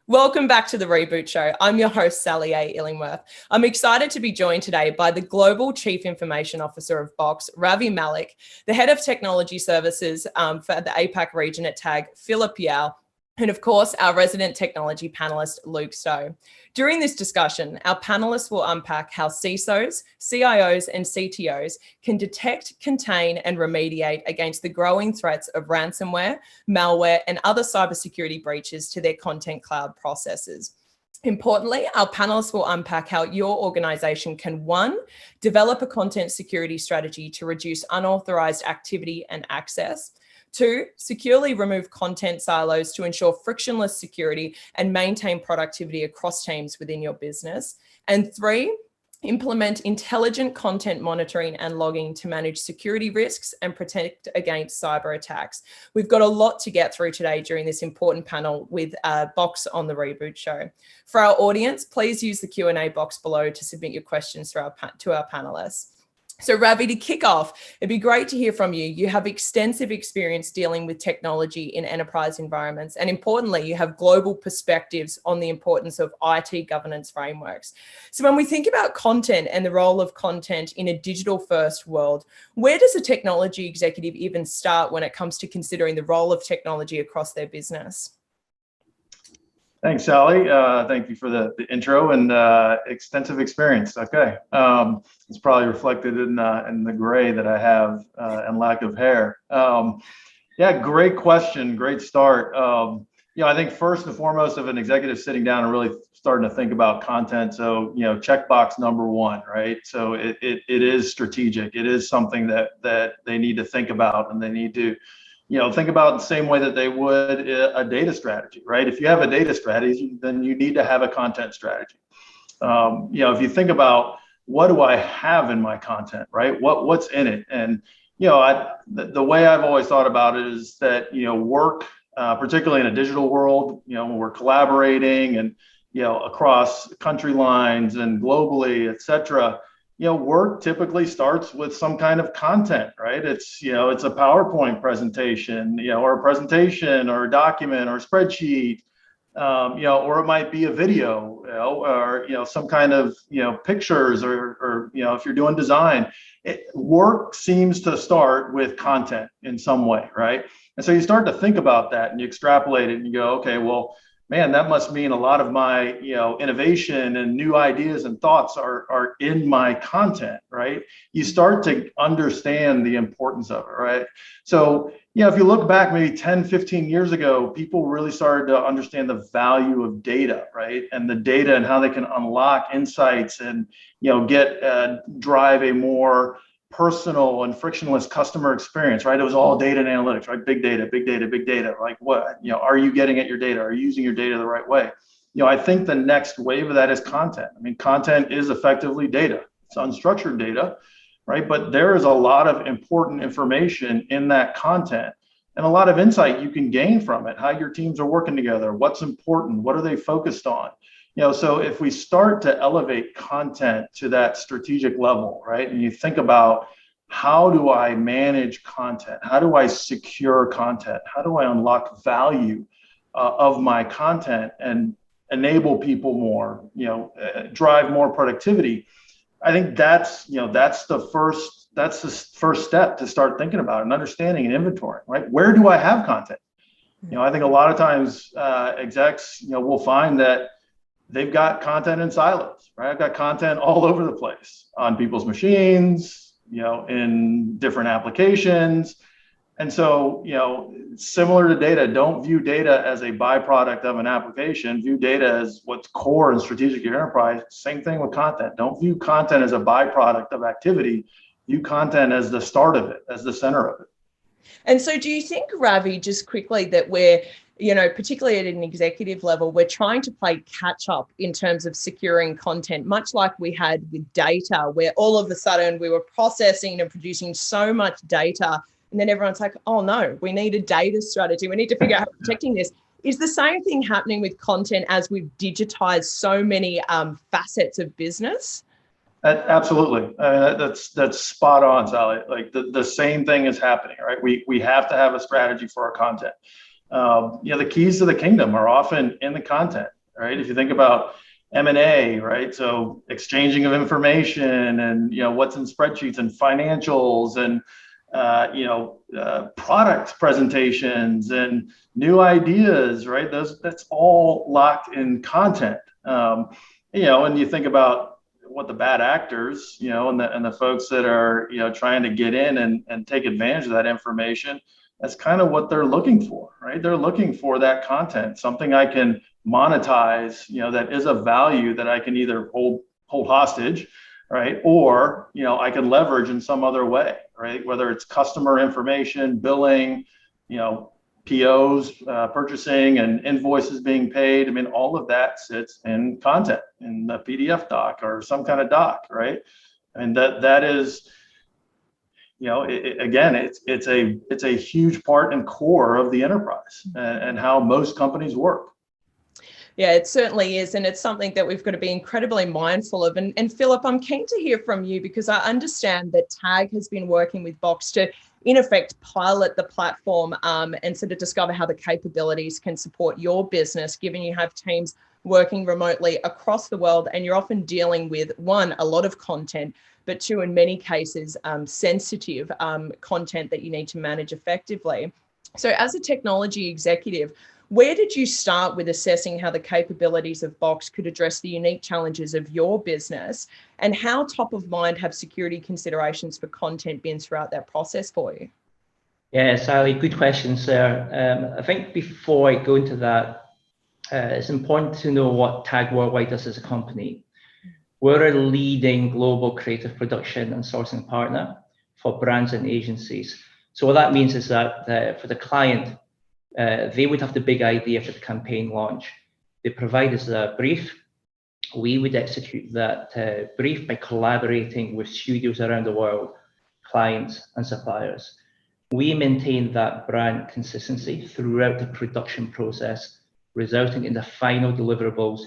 Welcome back to The Reboot Show. I'm your host, Sally A. Illingworth. I'm excited to be joined today by the Global Chief Information Officer of Box, Ravi Malik, the Head of Technology Services for the APAC region at TAG, Philip Yao, and of course, our resident technology panelist, Luke Stowe. During this discussion, our panelists will unpack how CISOs, CIOs, and CTOs can detect, contain, and remediate against the growing threats of ransomware, malware, and other cybersecurity breaches to their content cloud processes. Importantly, our panelists will unpack how your organization can, one, develop a content security strategy to reduce unauthorized activity and access. Two, securely remove content silos to ensure frictionless security and maintain productivity across teams within your business. And three, implement intelligent content monitoring and logging to manage security risks and protect against cyber attacks. We've got a lot to get through today during this important panel with Box on The Reboot Show. For our audience, please use the Q&A box below to submit your questions to our panelists. So Ravi, to kick off, it'd be great to hear from you. You have extensive experience dealing with technology in enterprise environments, and importantly, you have global perspectives on the importance of IT governance frameworks. So when we think about content and the role of content in a digital-first world, where does a technology executive even start when it comes to considering the role of technology across their business? Thanks, Sally. Thank you for the intro and extensive experience. Okay, it's probably reflected in the gray that I have and lack of hair. Yeah, great question, great start. I think first and foremost, of an executive sitting down and really starting to think about content. So checkbox number one, right? So it is strategic. It is something that they need to think about, and they need to think about the same way that they would a data strategy, right? If you have a data strategy, then you need to have a content strategy. If you think about, what do I have in my content, right? What's in it? And, the way I've always thought about it is that, work, particularly in a digital world, when we're collaborating and, across country lines and globally, et cetera, work typically starts with some kind of content, right? It's a PowerPoint presentation, or a presentation or a document or a spreadsheet, or it might be a video, or, some kind of, pictures or, if you're doing design. Work seems to start with content in some way, right? And so you start to think about that and you extrapolate it and you go, okay, well, man, that must mean a lot of my, innovation and new ideas and thoughts are in my content, right? You start to understand the importance of it, right? So, if you look back maybe 10, 15 years ago, people really started to understand the value of data, right? And the data and how they can unlock insights and, drive a more personal and frictionless customer experience, right? It was all data and analytics, right? Big data, big data, big data. Like what, are you getting at your data? Are you using your data the right way? I think the next wave of that is content. I mean, content is effectively data. It's unstructured data, right? But there is a lot of important information in that content and a lot of insight you can gain from it, how your teams are working together, what's important, what are they focused on? So if we start to elevate content to that strategic level, right? And you think about, how do I manage content? How do I secure content? How do I unlock value of my content and enable people more, drive more productivity? I think that's the first step to start thinking about and understanding and inventory, right? Where do I have content? I think a lot of times execs, will find that they've got content in silos, right? I've got content all over the place on people's machines, in different applications. And so, similar to data, don't view data as a byproduct of an application. View data as what's core and strategic to your enterprise. Same thing with content. Don't view content as a byproduct of activity. View content as the start of it, as the center of it. And so do you think, Ravi, just quickly, that we're, particularly at an executive level, we're trying to play catch up in terms of securing content, much like we had with data, where all of a sudden we were processing and producing so much data. And then everyone's like, oh no, we need a data strategy. We need to figure out how we're protecting this. Is the same thing happening with content as we've digitized so many facets of business? Absolutely. That's spot on, Sally. Like the same thing is happening, right? We have to have a strategy for our content. The keys to the kingdom are often in the content. right? If you think about M&A, right? So exchanging of information and, what's in spreadsheets and financials and, product presentations and new ideas, right? That's all locked in content. And you think about what the bad actors, and the folks that are, trying to get in and take advantage of that information. That's kind of what they're looking for, right? They're looking for that content, something I can monetize, that is of value that I can either hold hostage, right? Or, I can leverage in some other way, right? Whether it's customer information, billing, POs, purchasing and invoices being paid. I mean, all of that sits in content in the PDF doc or some kind of doc, right? And that is, again, it's a huge part and core of the enterprise and how most companies work. Yeah, it certainly is. And it's something that we've got to be incredibly mindful of. And Philip, I'm keen to hear from you because I understand that TAG has been working with Box to, in effect, pilot the platform and sort of discover how the capabilities can support your business, given you have teams working remotely across the world and you're often dealing with, one, a lot of content, but two, in many cases, sensitive content that you need to manage effectively. So as a technology executive, where did you start with assessing how the capabilities of Box could address the unique challenges of your business? And how top of mind have security considerations for content been throughout that process for you? Yeah, Sally, good question, sir. I think before I go into that, it's important to know what TAG Worldwide does as a company. We're a leading global creative production and sourcing partner for brands and agencies. So what that means is that for the client, they would have the big idea for the campaign launch. They provide us a brief. We would execute that brief by collaborating with studios around the world, clients and suppliers. We maintain that brand consistency throughout the production process, resulting in the final deliverables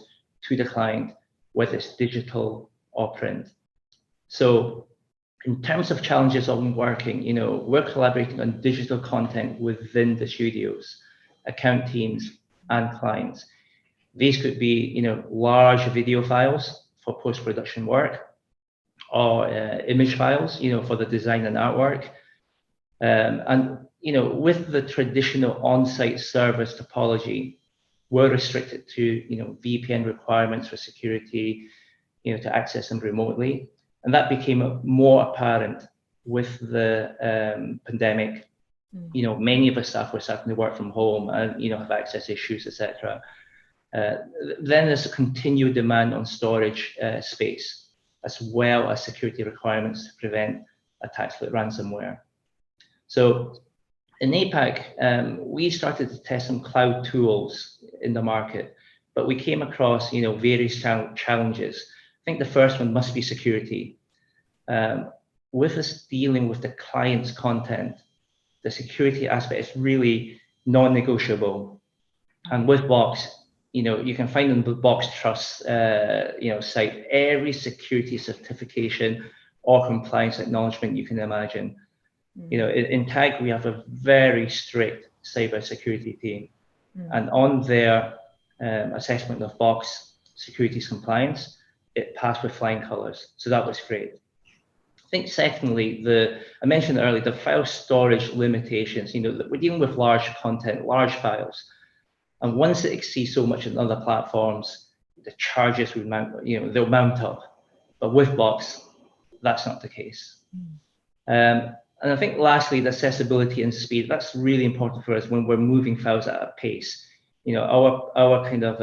to the client, whether it's digital or print. So in terms of challenges on working, we're collaborating on digital content within the studios, account teams, and clients. These could be, large video files for post-production work, or image files, for the design and artwork. And with the traditional on-site service topology, we're restricted to, VPN requirements for security, to access them remotely. And that became more apparent with the pandemic. Many of our staff were starting to work from home and, have access issues, etc. Then there's a continued demand on storage space, as well as security requirements to prevent attacks like ransomware. So in APAC, we started to test some cloud tools in the market, but we came across, various challenges. I think the first one must be security. With us dealing with the client's content, the security aspect is really non-negotiable. And with Box, you can find on the Box Trust, site, every security certification or compliance acknowledgement you can imagine. In TAG, we have a very strict cybersecurity team. And on their assessment of Box securities compliance, it passed with flying colors. So that was great. I think secondly, I mentioned earlier, the file storage limitations, we're dealing with large content, large files. And once it exceeds so much in other platforms, the charges would they'll mount up. But with Box, that's not the case. And I think lastly, the accessibility and speed, that's really important for us when we're moving files at a pace. Our kind of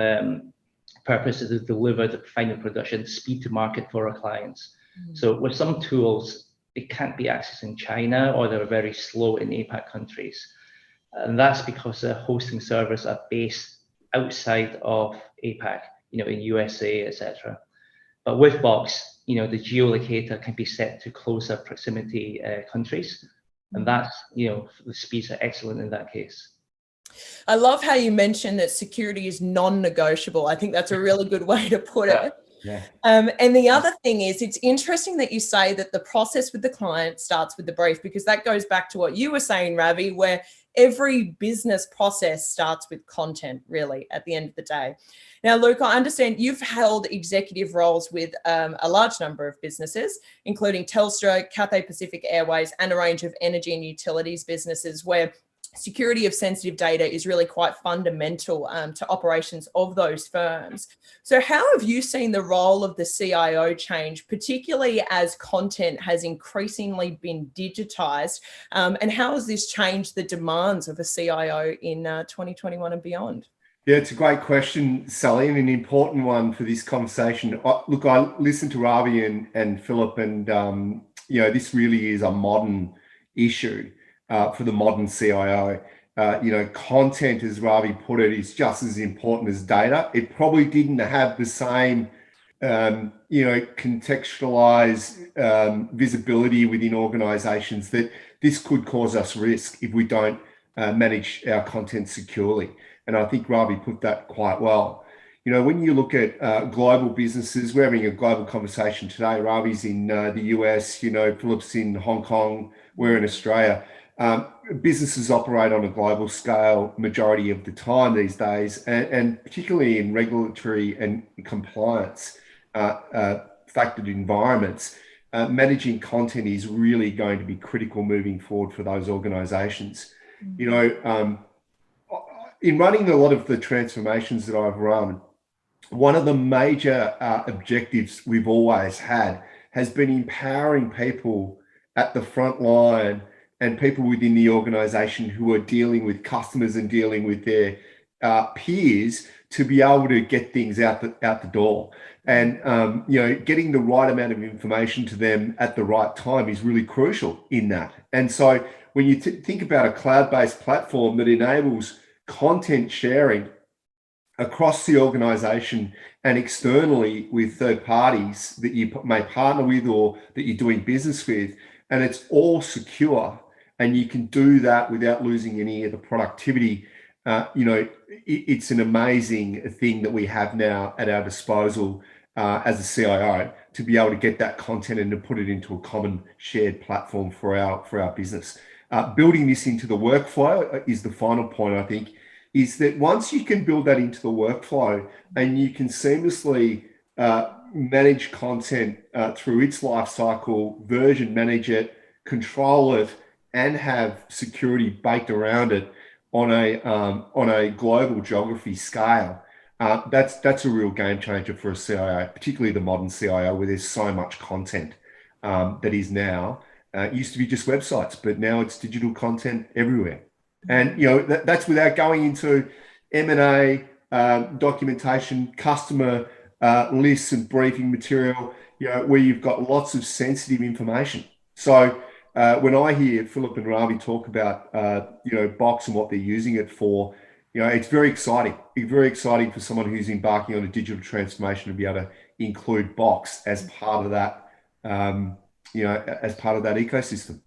purpose is to deliver the final production, speed to market for our clients. So with some tools, it can't be accessed in China, or they're very slow in APAC countries. And that's because the hosting servers are based outside of APAC, in USA, etc. But with Box, the geolocator can be set to closer proximity countries. And that's, the speeds are excellent in that case. I love how you mentioned that security is non-negotiable. I think that's a really good way to put it. Yeah. And the other thing is, it's interesting that you say that the process with the client starts with the brief, because that goes back to what you were saying, Ravi, where every business process starts with content, really, at the end of the day. Now, Luke, I understand you've held executive roles with a large number of businesses, including Telstra, Cathay Pacific Airways, and a range of energy and utilities businesses where security of sensitive data is really quite fundamental to operations of those firms. So how have you seen the role of the CIO change, particularly as content has increasingly been digitized? And how has this changed the demands of a CIO in 2021 and beyond? Yeah, it's a great question, Sally, and an important one for this conversation. Look, I listened to Ravi and Philip, and this really is a modern issue for the modern CIO. Content, as Ravi put it, is just as important as data. It probably didn't have the same, contextualized visibility within organizations that this could cause us risk if we don't manage our content securely. And I think Ravi put that quite well. When you look at global businesses, we're having a global conversation today. Ravi's in the US, Philip's in Hong Kong, we're in Australia. Businesses operate on a global scale majority of the time these days, and particularly in regulatory and compliance factored environments, managing content is really going to be critical moving forward for those organizations. In running a lot of the transformations that I've run, one of the major objectives we've always had has been empowering people at the front line and people within the organization who are dealing with customers and dealing with their peers to be able to get things out the door. And, getting the right amount of information to them at the right time is really crucial in that. And so when you think about a cloud-based platform that enables content sharing across the organization and externally with third parties that you may partner with or that you're doing business with, and it's all secure, and you can do that without losing any of the productivity, it's an amazing thing that we have now at our disposal as a CIO to be able to get that content and to put it into a common shared platform for our business. Building this into the workflow is the final point, I think, is that once you can build that into the workflow and you can seamlessly manage content through its life cycle, version manage it, control it, and have security baked around it on a global geography scale, that's a real game changer for a CIO, particularly the modern CIO, where there's so much content that is now. It used to be just websites, but now it's digital content everywhere. And that's without going into M&A, documentation, customer lists and briefing material, where you've got lots of sensitive information. So when I hear Philip and Ravi talk about Box and what they're using it for, it's very exciting. It's very exciting for someone who's embarking on a digital transformation to be able to include Box as part of that, as part of that ecosystem.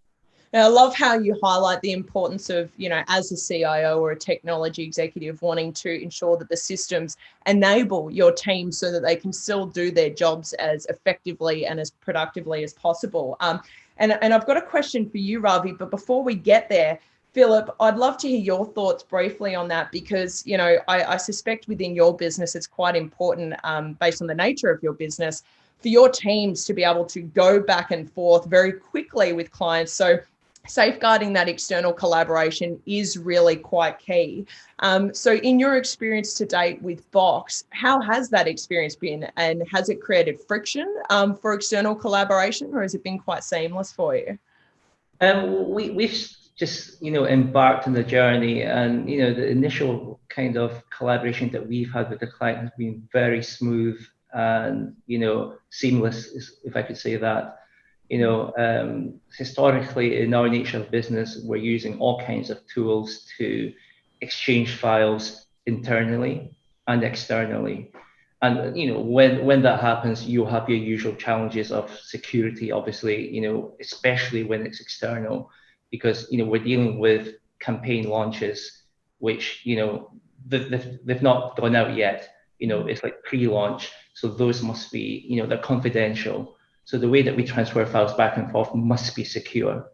Now, I love how you highlight the importance of, as a CIO or a technology executive, wanting to ensure that the systems enable your team so that they can still do their jobs as effectively and as productively as possible. And I've got a question for you, Ravi, but before we get there, Philip, I'd love to hear your thoughts briefly on that because, I suspect within your business, it's quite important based on the nature of your business for your teams to be able to go back and forth very quickly with clients. So safeguarding that external collaboration is really quite key. So in your experience to date with Box, how has that experience been, and has it created friction for external collaboration, or has it been quite seamless for you? We've just embarked on the journey, and the initial kind of collaboration that we've had with the client has been very smooth and seamless, if I could say that. Historically, in our nature of business, we're using all kinds of tools to exchange files internally and externally. And when that happens, you have your usual challenges of security, obviously, especially when it's external, because we're dealing with campaign launches, which they've not gone out yet. It's like pre-launch, so those must be they're confidential. So the way that we transfer files back and forth must be secure.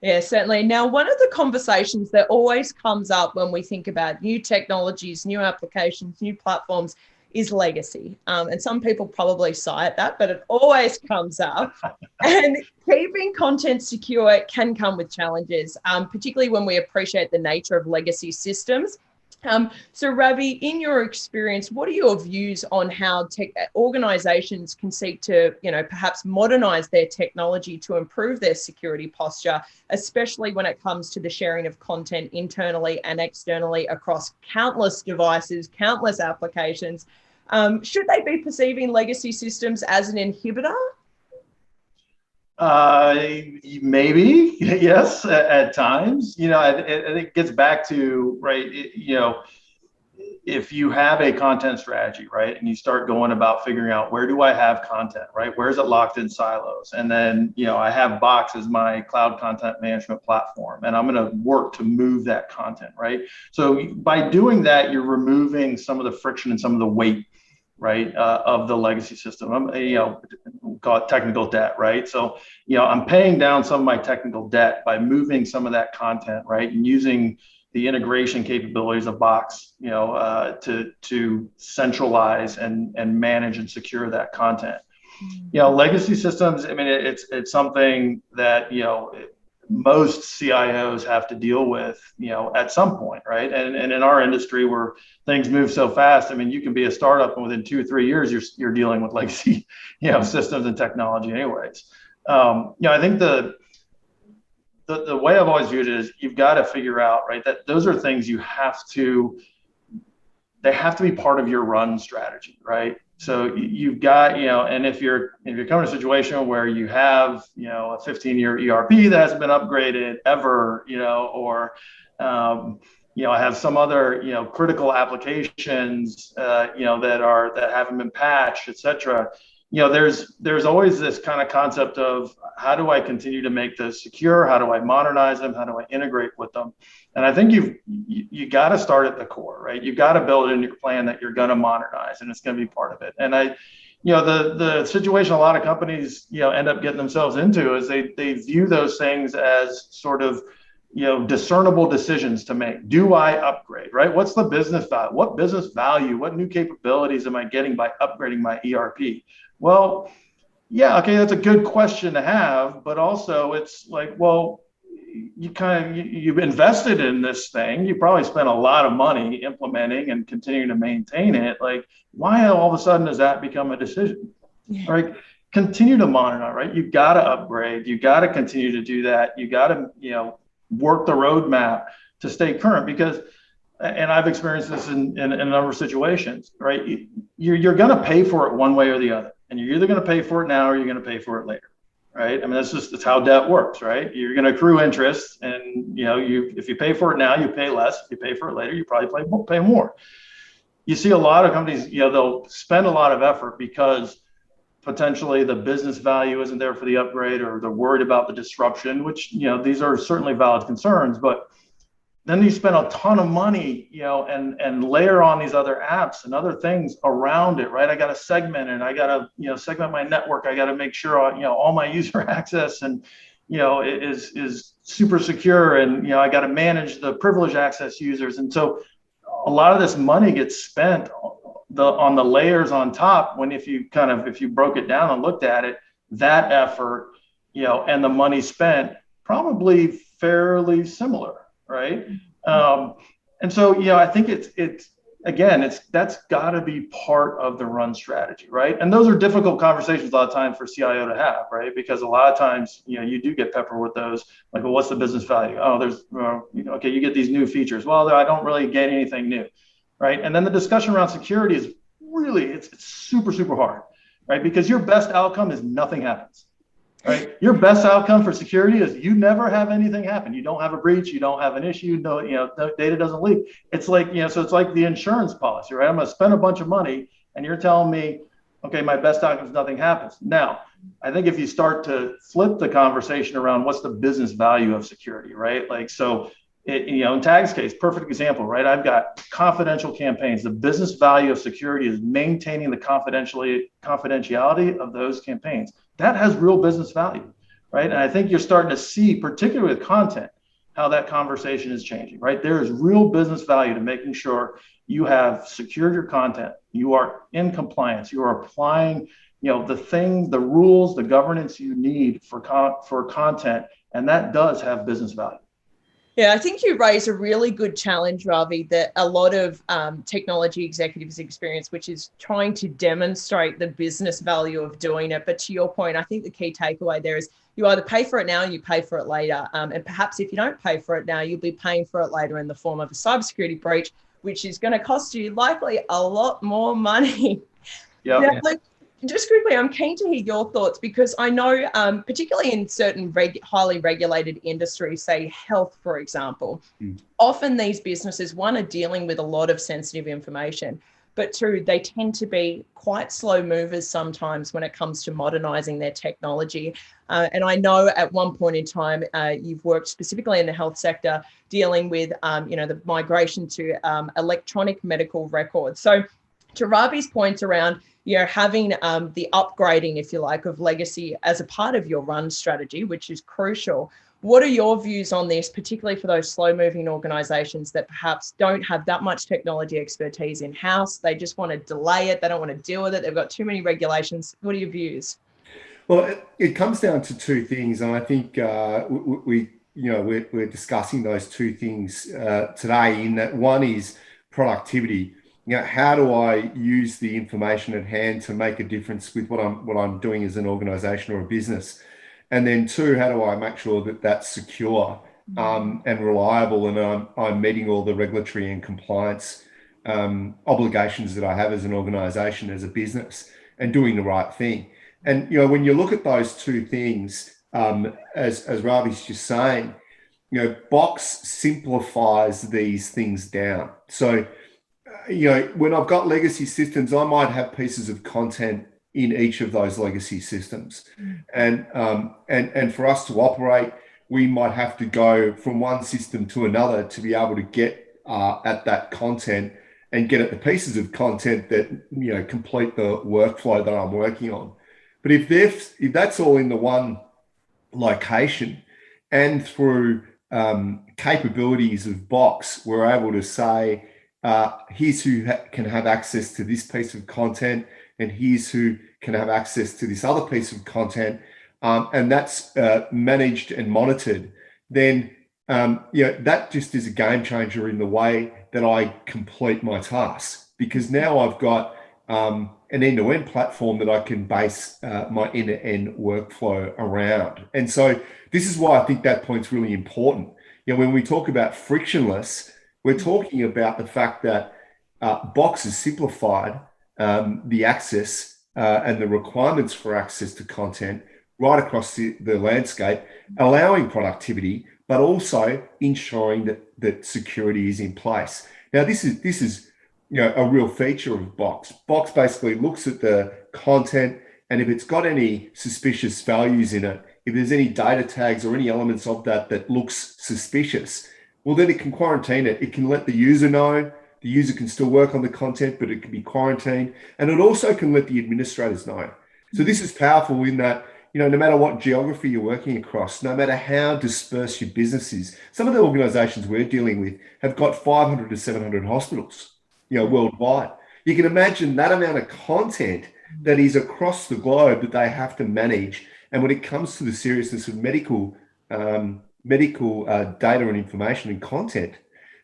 Yeah, certainly. Now, one of the conversations that always comes up when we think about new technologies, new applications, new platforms is legacy. And some people probably sigh at that, but it always comes up. And keeping content secure can come with challenges, particularly when we appreciate the nature of legacy systems. So Ravi, in your experience, what are your views on how organizations can seek to, perhaps modernize their technology to improve their security posture, especially when it comes to the sharing of content internally and externally across countless devices, countless applications? Should they be perceiving legacy systems as an inhibitor? Maybe, yes, at times. I think it gets back to, right, if you have a content strategy, right, and you start going about figuring out where do I have content, right, where is it locked in silos, and then I have Box as my cloud content management platform, and I'm going to work to move that content, right. So by doing that, you're removing some of the friction and some of the weight, right, of the legacy system. Call it technical debt, right? So, I'm paying down some of my technical debt by moving some of that content, right, and using the integration capabilities of Box, to centralize and manage and secure that content. Legacy systems, I mean, it's something that, most CIOs have to deal with, at some point, right? And in our industry where things move so fast, I mean, you can be a startup and within 2 or 3 years, you're dealing with legacy, systems and technology anyways. I think the way I've always viewed it is you've got to figure out, right, that those are things they have to be part of your run strategy, right? So you've got, and if you're coming to a situation where you have, a 15-year ERP that hasn't been upgraded ever, or, I have some other, critical applications, that haven't been patched, et cetera. There's always this kind of concept of how do I continue to make those secure? How do I modernize them? How do I integrate with them? And I think you got to start at the core, right? You've got to build in your plan that you're going to modernize, and it's going to be part of it. And the situation a lot of companies, end up getting themselves into is they view those things as sort of, discernible decisions to make. Do I upgrade, right? What's the business value? What business value, what new capabilities am I getting by upgrading my ERP? Well, yeah, okay, that's a good question to have, but also it's like, well, you've invested in this thing. You probably spent a lot of money implementing and continuing to maintain it. Like, why all of a sudden does that become a decision? Yeah. Right? Continue to monitor, right? You've got to upgrade. You got to continue to do that. You got to, work the roadmap to stay current because, and I've experienced this in a number of situations, right? You're going to pay for it one way or the other. And you're either going to pay for it now or you're going to pay for it later. Right. I mean, that's how debt works, right? You're going to accrue interest and, if you pay for it now, you pay less. If you pay for it later, you probably pay more. You see a lot of companies, they'll spend a lot of effort because potentially the business value isn't there for the upgrade or they're worried about the disruption, which, these are certainly valid concerns, but then you spend a ton of money, and layer on these other apps and other things around it, right? I got to segment it. I got to, segment my network. I got to make sure, all my user access and, is super secure. And, I got to manage the privileged access users. And so a lot of this money gets spent on the layers on top when if you broke it down and looked at it, that effort, and the money spent probably fairly similar. Right. And so, I think that's got to be part of the run strategy. Right. And those are difficult conversations a lot of times for CIO to have. Right. Because a lot of times, you do get peppered with those like, well, what's the business value? Oh, there's, okay, you get these new features. Well, I don't really get anything new. Right. And then the discussion around security is really, it's super, super hard. Right. Because your best outcome is nothing happens. Right. Your best outcome for security is you never have anything happen. You don't have a breach. You don't have an issue. No, the data doesn't leak. It's like, so it's like the insurance policy, right? I'm going to spend a bunch of money and you're telling me, okay, my best outcome is nothing happens. Now, I think if you start to flip the conversation around what's the business value of security, right? Like, so, in Tag's case, perfect example, right? I've got confidential campaigns. The business value of security is maintaining the confidentiality of those campaigns. That has real business value, right? And I think you're starting to see, particularly with content, how that conversation is changing, right? There is real business value to making sure you have secured your content, you are in compliance, you are applying, the rules, the governance you need for content, and that does have business value. Yeah, I think you raise a really good challenge, Ravi, that a lot of technology executives experience, which is trying to demonstrate the business value of doing it. But to your point, I think the key takeaway there is you either pay for it now or you pay for it later. And perhaps if you don't pay for it now, you'll be paying for it later in the form of a cybersecurity breach, which is going to cost you likely a lot more money. Yeah. Now, look, just quickly, I'm keen to hear your thoughts because I know, particularly in certain highly regulated industries, say health, for example, often these businesses, one, are dealing with a lot of sensitive information, but two, they tend to be quite slow movers sometimes when it comes to modernizing their technology. And I know at one point in time, you've worked specifically in the health sector dealing with, the migration to electronic medical records. So to Ravi's point around, having the upgrading, if you like, of legacy as a part of your run strategy, which is crucial. What are your views on this, particularly for those slow-moving organizations that perhaps don't have that much technology expertise in-house? They just want to delay it. They don't want to deal with it. They've got too many regulations. What are your views? Well, it comes down to two things, and I think we're discussing those two things today. In that, one is productivity. How do I use the information at hand to make a difference with what I'm doing as an organization or a business? And then two, how do I make sure that that's secure and reliable, and I'm meeting all the regulatory and compliance obligations that I have as an organization, as a business, and doing the right thing. And when you look at those two things, as Ravi's just saying, Box simplifies these things down. So when I've got legacy systems, I might have pieces of content in each of those legacy systems. And for us to operate, we might have to go from one system to another to be able to get at that content and get at the pieces of content that, complete the workflow that I'm working on. But if that's all in the one location, and through capabilities of Box, we're able to say, here's who can have access to this piece of content, and here's who can have access to this other piece of content, and that's managed and monitored, then that just is a game changer in the way that I complete my tasks, because now I've got an end-to-end platform that I can base my end-to-end workflow around. And so this is why I think that point's really important. When we talk about frictionless, we're talking about the fact that Box has simplified the access and the requirements for access to content right across the landscape, allowing productivity, but also ensuring that security is in place. Now, this is a real feature of Box. Box basically looks at the content, and if it's got any suspicious values in it, if there's any data tags or any elements of that looks suspicious, well, then it can quarantine it. It can let the user know. The user can still work on the content, but it can be quarantined. And it also can let the administrators know. So this is powerful in that, no matter what geography you're working across, no matter how dispersed your business is, some of the organizations we're dealing with have got 500 to 700 hospitals, worldwide. You can imagine that amount of content that is across the globe that they have to manage. And when it comes to the seriousness of medical data and information and content,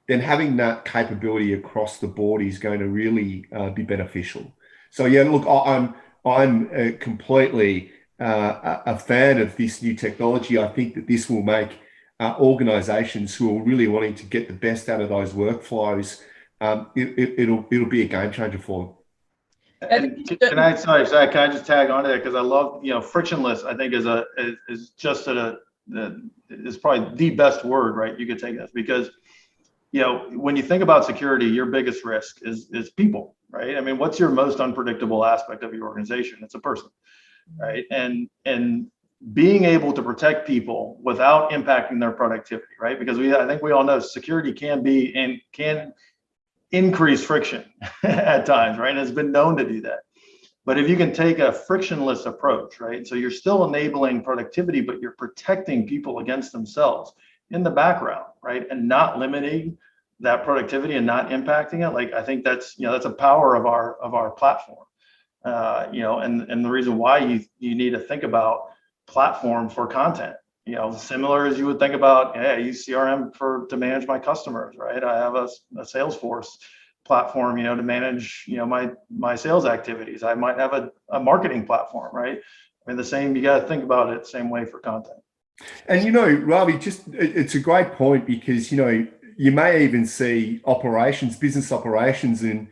then having that capability across the board is going to really be beneficial. So look, I'm completely a fan of this new technology. I think that this will make organizations who are really wanting to get the best out of those workflows, it'll be a game changer for them. Can I just tag on to that, because I love, frictionless, I think is just is probably the best word, right? You could take that, because when you think about security, your biggest risk is people, right? I mean, what's your most unpredictable aspect of your organization? It's a person, right? And being able to protect people without impacting their productivity, right? Because I think we all know security can increase friction at times, right? And it's been known to do that. But if you can take a frictionless approach, right? So you're still enabling productivity, but you're protecting people against themselves in the background, right? And not limiting that productivity and not impacting it. Like, I think that's, that's a power of our platform. And the reason why you need to think about platform for content, similar as you would think about, hey, I use CRM to manage my customers, right? I have a Salesforce platform, to manage, my sales activities. I might have a marketing platform, right? I mean, you got to think about it the same way for content. And, Ravi, it's a great point, because, you may even see business operations and,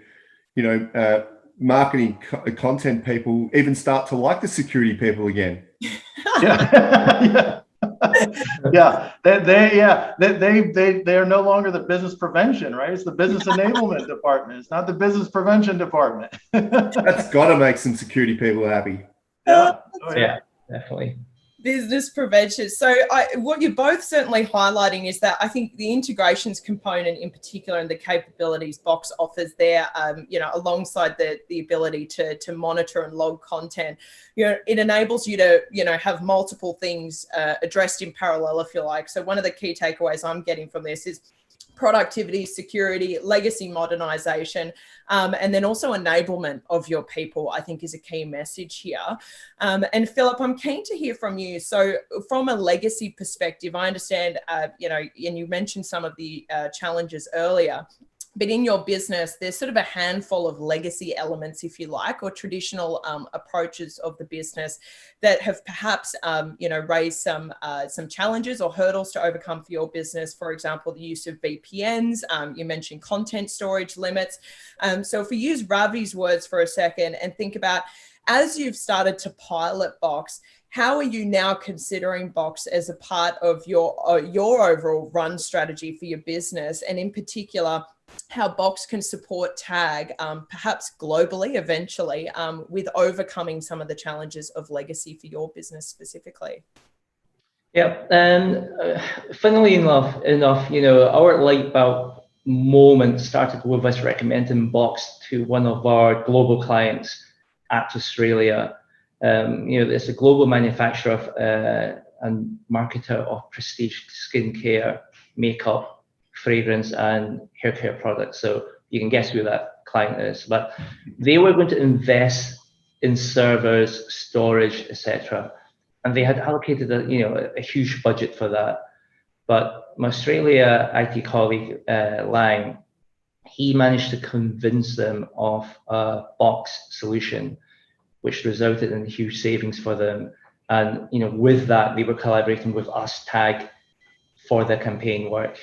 marketing content people even start to like the security people again. Yeah. Yeah, they are no longer the business prevention, right? It's the business enablement department. It's not the business prevention department. That's got to make some security people happy. Yeah, yeah, definitely. Business prevention. So what you're both certainly highlighting is that I think the integrations component in particular, and the capabilities Box offers there, alongside the ability to monitor and log content, it enables you to, have multiple things addressed in parallel, if you like. So one of the key takeaways I'm getting from this is productivity, security, legacy modernization, and then also enablement of your people, I think, is a key message here. And Philip, I'm keen to hear from you. So from a legacy perspective, I understand, and you mentioned some of the challenges earlier, but in your business, there's sort of a handful of legacy elements, if you like, or traditional approaches of the business that have perhaps, raised some challenges or hurdles to overcome for your business. For example, the use of VPNs. You mentioned content storage limits. So if we use Ravi's words for a second and think about, as you've started to pilot Box, how are you now considering Box as a part of your overall run strategy for your business, and in particular, how Box can support TAG, perhaps globally eventually, with overcoming some of the challenges of legacy for your business specifically? Yeah, and funnily enough, our light bulb moment started with us recommending Box to one of our global clients at Australia. It's a global manufacturer of and marketer of prestige skincare, makeup, fragrance, and hair care products. So you can guess who that client is. But they were going to invest in servers, storage, etc., and they had allocated a huge budget for that. But my Australia IT colleague, Lang, he managed to convince them of a Box solution, which resulted in huge savings for them. And with that, they were collaborating with us, TAG, for the campaign work.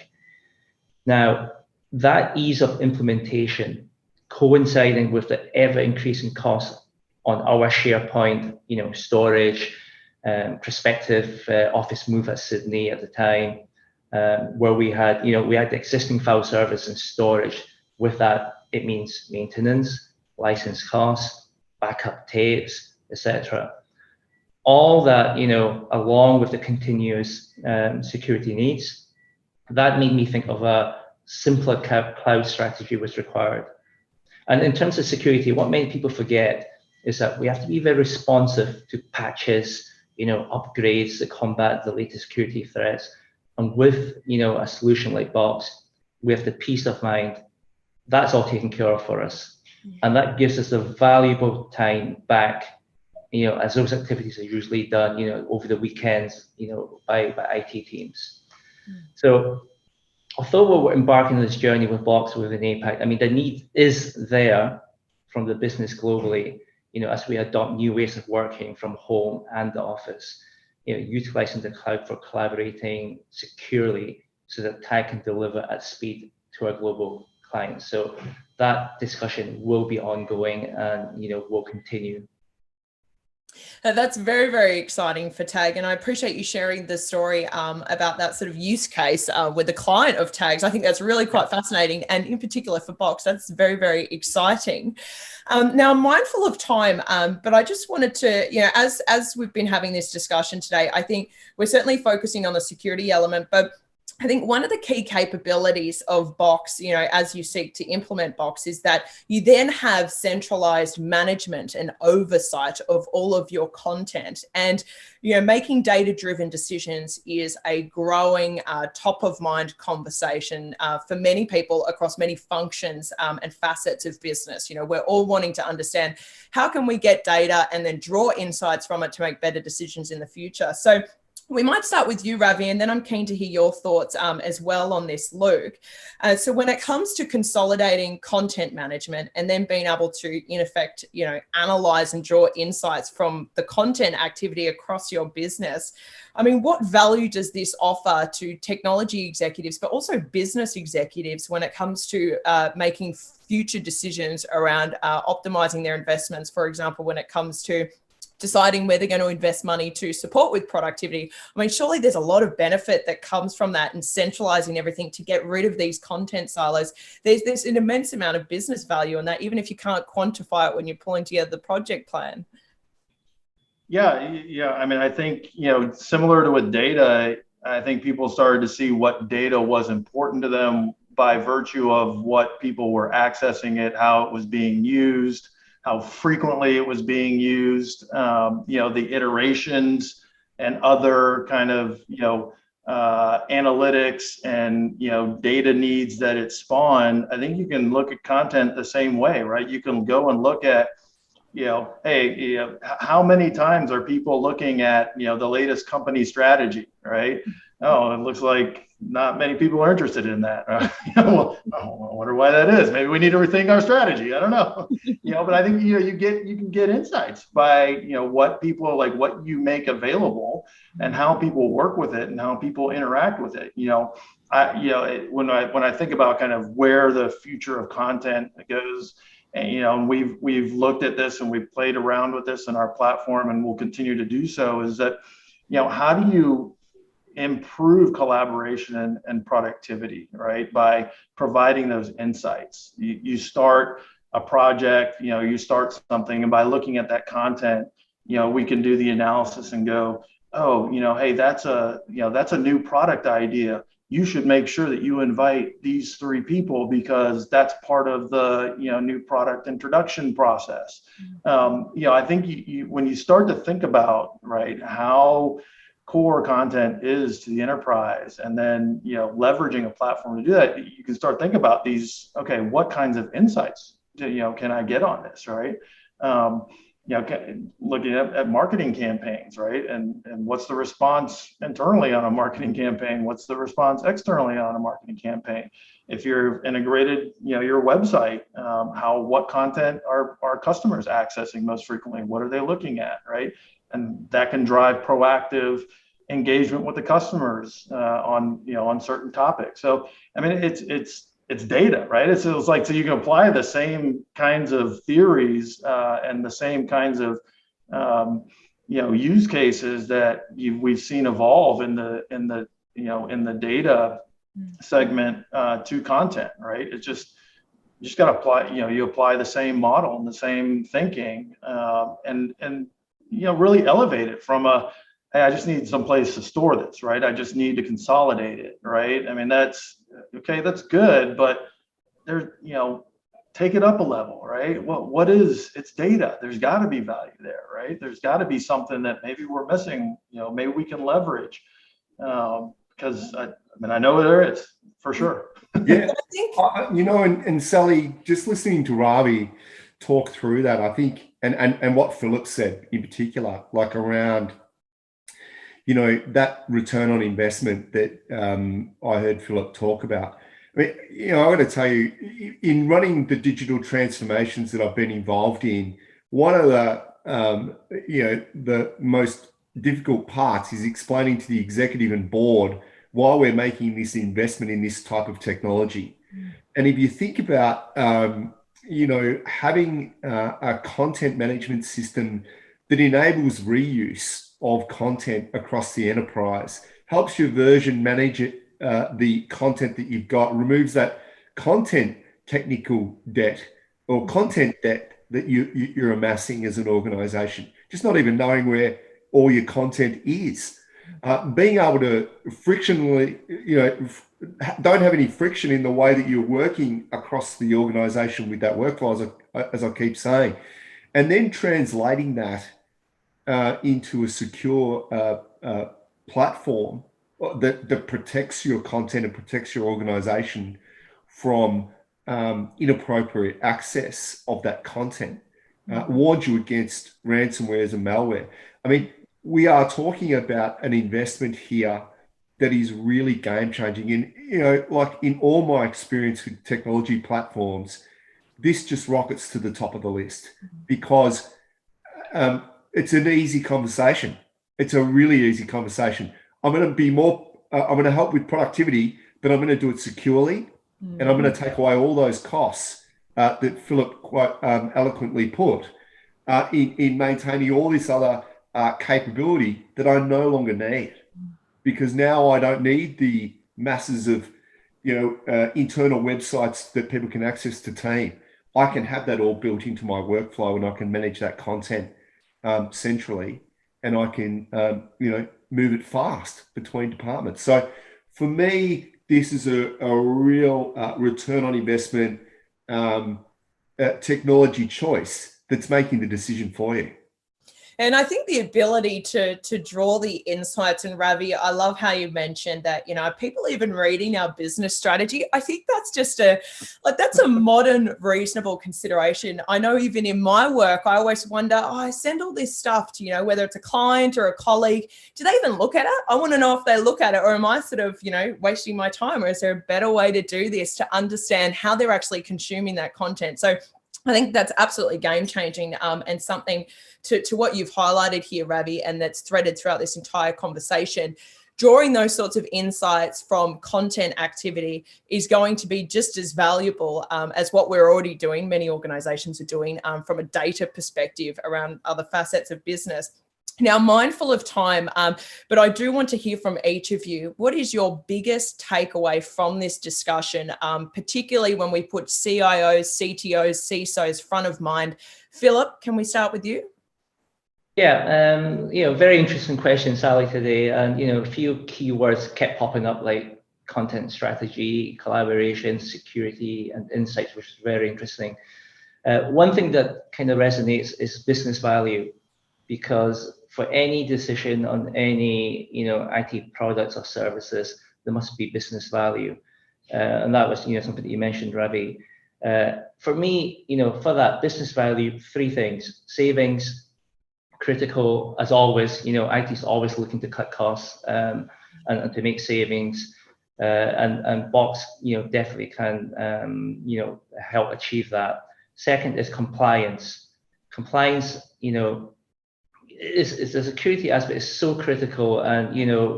Now, that ease of implementation, coinciding with the ever-increasing cost on our SharePoint, storage, prospective office move at Sydney at the time, where we had the existing file servers and storage. With that, it means maintenance, license costs, backup tapes, etc. All that, along with the continuous security needs, that made me think of a simpler cloud strategy was required. And in terms of security, what many people forget is that we have to be very responsive to patches, upgrades that combat the latest security threats. And with, a solution like Box, we have the peace of mind. That's all taken care of for us. And that gives us a valuable time back, as those activities are usually done, over the weekends, by IT teams. So although we're embarking on this journey with Box within APAC, I mean, the need is there from the business globally, as we adopt new ways of working from home and the office, utilizing the cloud for collaborating securely so that TAG can deliver at speed to our global clients. So that discussion will be ongoing and, will continue. That's very, very exciting for TAG. And I appreciate you sharing the story about that sort of use case with the client of TAGs. I think that's really quite fascinating. And in particular for Box, that's very, very exciting. Now, I'm mindful of time, but I just wanted to, as we've been having this discussion today, I think we're certainly focusing on the security element, but I think one of the key capabilities of Box, as you seek to implement Box, is that you then have centralized management and oversight of all of your content. And, making data-driven decisions is a growing top of mind conversation for many people across many functions and facets of business. We're all wanting to understand how can we get data and then draw insights from it to make better decisions in the future. So we might start with you, Ravi, and then I'm keen to hear your thoughts as well on this, Luke. So when it comes to consolidating content management and then being able to, in effect, analyze and draw insights from the content activity across your business, I mean, what value does this offer to technology executives, but also business executives when it comes to making future decisions around optimizing their investments, for example, when it comes to deciding where they're going to invest money to support with productivity? I mean, surely there's a lot of benefit that comes from that and centralizing everything to get rid of these content silos. There's an immense amount of business value in that, even if you can't quantify it when you're pulling together the project plan. Yeah. I mean, I think, similar to with data, I think people started to see what data was important to them by virtue of what people were accessing it, how it was being used, how frequently it was being used, the iterations and other kind of, analytics and, data needs that it spawned. I think you can look at content the same way, right? You can go and look at, how many times are people looking at, the latest company strategy, right? Oh, it looks like not many people are interested in that. Well, I wonder why that is. Maybe we need to rethink our strategy. I don't know. But I think you can get insights by what people like, what you make available, and how people work with it and how people interact with it. When I think about kind of where the future of content goes, and we've looked at this and we've played around with this in our platform, and we'll continue to do so. Is that how do you improve collaboration and productivity, right? By providing those insights. You start a project, you start something, and by looking at that content, we can do the analysis and go, oh, hey, that's a new product idea. You should make sure that you invite these 3 people because that's part of the new product introduction process. I think when you start to think about, right, how core content is to the enterprise, and then leveraging a platform to do that, you can start thinking about these. Okay, what kinds of insights can I get on this, right? Looking at marketing campaigns, right? And what's the response internally on a marketing campaign? What's the response externally on a marketing campaign? If you're integrated, your website, what content are our customers accessing most frequently? What are they looking at, right? And that can drive proactive engagement with the customers on certain topics. So I mean, it's data, right? It's like, so you can apply the same kinds of theories and the same kinds of use cases that we've seen evolve in the data segment to content, right? It's just you just got to apply, you apply the same model and the same thinking, and really elevate it from hey, I just need some place to store this, right? I just need to consolidate it, right? I mean, that's okay, that's good, but take it up a level, right? What is, it's data. There's got to be value there, right? There's got to be something that maybe we're missing, maybe we can leverage, because I know there is, for sure. Yeah, and Sally, just listening to Ravi talk through that, I think, and what Philip said in particular, like around, that return on investment that I heard Philip talk about. I mean, I got to tell you, in running the digital transformations that I've been involved in, one of the most difficult parts is explaining to the executive and board why we're making this investment in this type of technology. And if you think about, having a content management system that enables reuse of content across the enterprise, helps your version manage it, the content that you've got, removes that content technical debt or content debt that you're amassing as an organization, just not even knowing where all your content is. Being able to frictionally, don't have any friction in the way that you're working across the organization with that workflow, as I keep saying, and then translating that into a secure platform that protects your content and protects your organization from inappropriate access of that content, warns you against ransomwares and malware. I mean, we are talking about an investment here that is really game changing. And, like in all my experience with technology platforms, this just rockets to the top of the list because it's an easy conversation. It's a really easy conversation. I'm going to help with productivity, but I'm going to do it securely. And I'm going to take away all those costs that Philip quite eloquently put in maintaining all this other capability that I no longer need, because now I don't need the masses of internal websites that people can access to team. I can have that all built into my workflow, and I can manage that content centrally, and I can move it fast between departments. So for me, this is a real return on investment technology choice that's making the decision for you. And I think the ability to draw the insights, and Ravi, I love how you mentioned that, people even reading our business strategy, I think that's just that's a modern, reasonable consideration. I know even in my work, I always wonder, I send all this stuff to, whether it's a client or a colleague, do they even look at it? I want to know if they look at it, or am I sort of, wasting my time, or is there a better way to do this to understand how they're actually consuming that content? So I think that's absolutely game changing, and something to what you've highlighted here, Ravi, and that's threaded throughout this entire conversation. Drawing those sorts of insights from content activity is going to be just as valuable as what we're already doing. Many organizations are doing from a data perspective around other facets of business. Now, mindful of time, but I do want to hear from each of you. What is your biggest takeaway from this discussion, particularly when we put CIOs, CTOs, CISOs front of mind? Philip, can we start with you? Yeah, very interesting question, Sally, today. And, a few keywords kept popping up, like content strategy, collaboration, security, and insights, which is very interesting. One thing that kind of resonates is business value, because for any decision on any, IT products or services, there must be business value. And that was, something that you mentioned, Ravi. For me, for that business value, three things: savings, critical as always. IT is always looking to cut costs and to make savings, and Box, definitely can, help achieve that. Second is compliance. Compliance, is the security aspect is so critical. And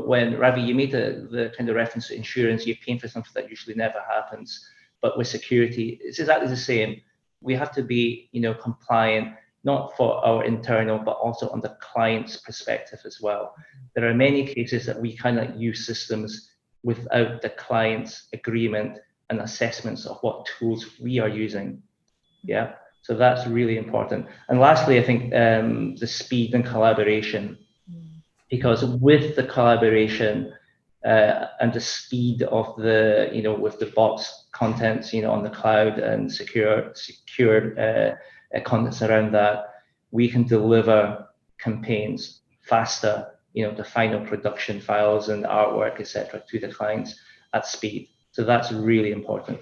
when Ravi, you made the kind of reference to insurance, you're paying for something that usually never happens. But with security, it's exactly the same. We have to be, compliant, not for our internal, but also on the client's perspective as well. There are many cases that we cannot use systems without the client's agreement and assessments of what tools we are using. Yeah, so that's really important. And lastly, I think the speed and collaboration, because with the collaboration and the speed of the, with the Box contents, on the cloud and secured contents around that, we can deliver campaigns faster, the final production files and artwork, etc., to the clients at speed. So that's really important.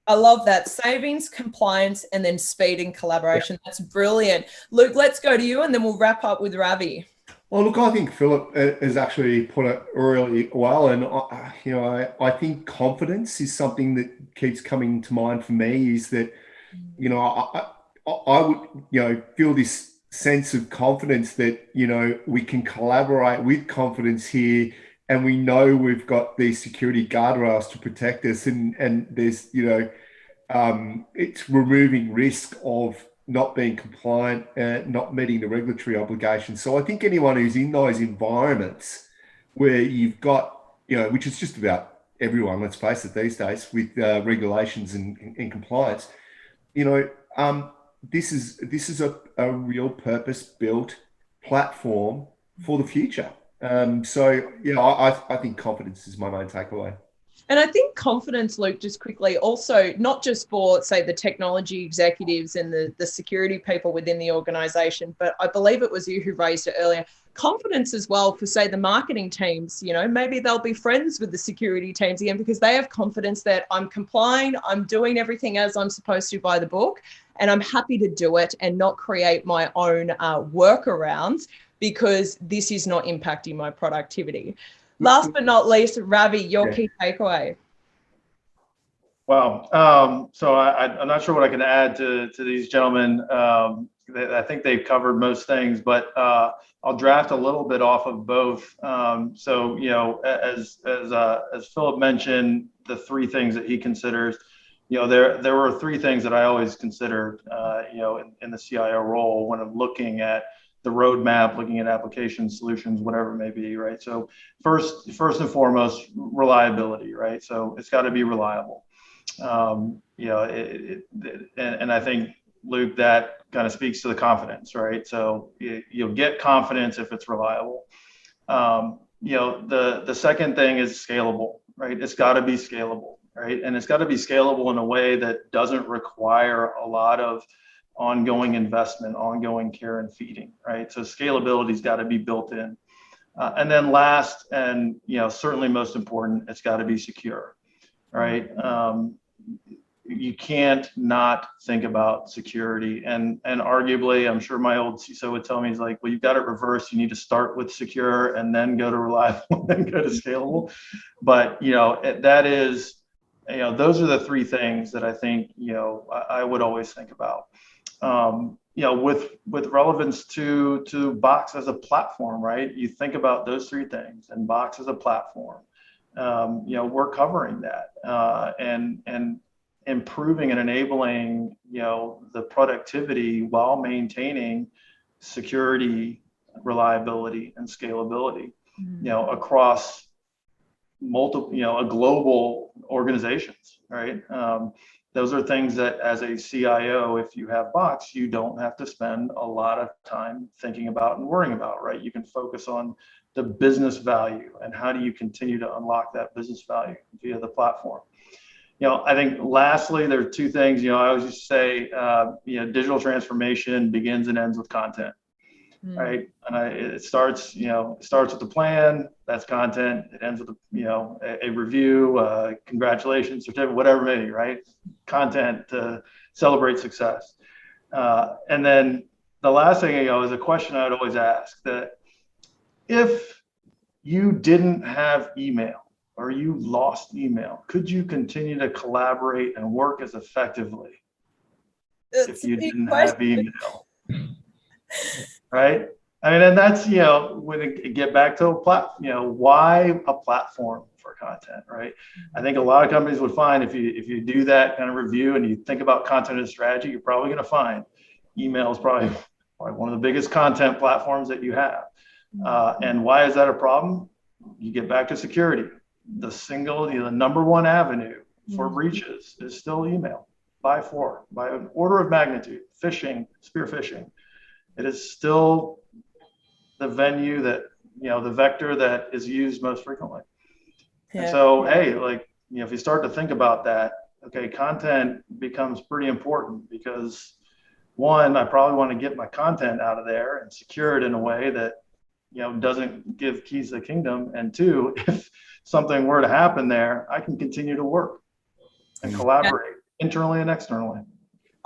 I love that. Savings, compliance, and then speed and collaboration. Yeah. That's brilliant. Luke, let's go to you, and then we'll wrap up with Ravi. Well, look, I think Philip has actually put it really well, and I think confidence is something that keeps coming to mind for me. Is that I would feel this sense of confidence that we can collaborate with confidence here, and we know we've got these security guardrails to protect us, and there's it's removing risk of not being compliant and not meeting the regulatory obligations. So I think anyone who's in those environments where you've got, which is just about everyone, let's face it, these days, with regulations and compliance, this is a real purpose-built platform for the future. So yeah, I think confidence is my main takeaway. And I think confidence, Luke, just quickly, also not just for, say, the technology executives and the security people within the organization, but I believe it was you who raised it earlier, confidence as well for, say, the marketing teams. You know, maybe they'll be friends with the security teams again because they have confidence that I'm complying, I'm doing everything as I'm supposed to by the book, and I'm happy to do it and not create my own workarounds because this is not impacting my productivity. Last but not least, Ravi, your key takeaway. Wow. So I'm not sure what I can add to these gentlemen. I think they've covered most things, but I'll draft a little bit off of both. So, you know, as Philip mentioned, the three things that he considers, you know, there were three things that I always considered, you know, in the CIO role when I'm looking at the roadmap, looking at application solutions, whatever it may be, right? So first and foremost, reliability, right? So it's got to be reliable. You know, and I think, Luke, that kind of speaks to the confidence, right? So you'll get confidence if it's reliable. You know, the second thing is scalable, right? It's got to be scalable, right? And it's got to be scalable in a way that doesn't require a lot of ongoing investment, ongoing care and feeding, right? So scalability's got to be built in. And then last, and you know, certainly most important, it's got to be secure, right? You can't not think about security, and arguably, I'm sure my old CISO would tell me, he's like, well, you've got it reversed. You need to start with secure and then go to reliable and then go to scalable. But you know, that is, you know, those are the three things that I think, you know, I would always think about. You know, with relevance to Box as a platform, right? You think about those three things, and Box as a platform. You know, we're covering that and improving and enabling, you know, the productivity while maintaining security, reliability, and scalability. You know, across multiple, you know, a global organizations, right? Those are things that as a CIO, if you have Box, you don't have to spend a lot of time thinking about and worrying about, right? You can focus on the business value and how do you continue to unlock that business value via the platform. You know, I think lastly, there are two things, you know, I always used to say, you know, digital transformation begins and ends with content, right? And it starts, you know, it starts with the plan, that's content. It ends with, you know, a review, congratulations, certificate, whatever it may be, right? Content to celebrate success. And then the last thing, you know, is a question I'd always ask, that if you didn't have email or you lost email, could you continue to collaborate and work as effectively if you didn't have email? Right? I mean, and that's, you know, when it get back to you know, why a platform for content, right? I think a lot of companies would find if you do that kind of review and you think about content as strategy, you're probably going to find email is probably one of the biggest content platforms that you have. And why is that a problem? You get back to security. The single, you know, the number one avenue for breaches is still email by an order of magnitude. Phishing, spear phishing. It is still the venue that, you know, the vector that is used most frequently. Yeah. And so, hey, like, you know, if you start to think about that, okay, content becomes pretty important because one, I probably want to get my content out of there and secure it in a way that, you know, doesn't give keys to the kingdom. And two, if something were to happen there, I can continue to work and collaborate internally and externally.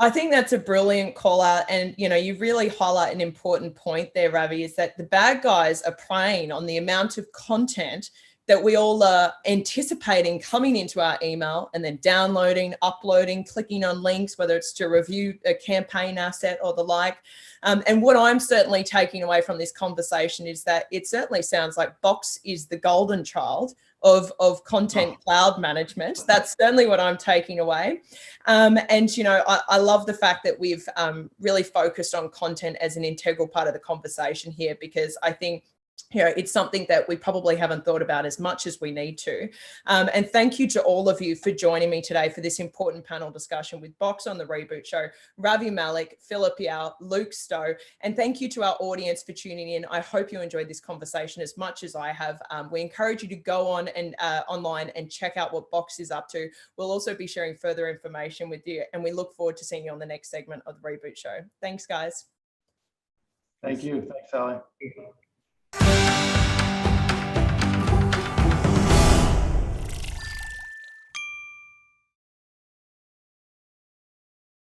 I think that's a brilliant call out. And, you know, you really highlight an important point there, Ravi, is that the bad guys are preying on the amount of content that we all are anticipating coming into our email and then downloading, uploading, clicking on links, whether it's to review a campaign asset or the like. And what I'm certainly taking away from this conversation is that it certainly sounds like Box is the golden child of content cloud management. That's certainly what I'm taking away. And, you know, I love the fact that we've really focused on content as an integral part of the conversation here, because I think it's something that we probably haven't thought about as much as we need to. And thank you to all of you for joining me today for this important panel discussion with Box on the Reboot Show, Ravi Malik, Philip Yao, Luke Stowe, and thank you to our audience for tuning in. I hope you enjoyed this conversation as much as I have. We encourage you to go on and online and check out what Box is up to. We'll also be sharing further information with you, and we look forward to seeing you on the next segment of the Reboot Show. Thanks, guys. Thank you. Thanks, Sally.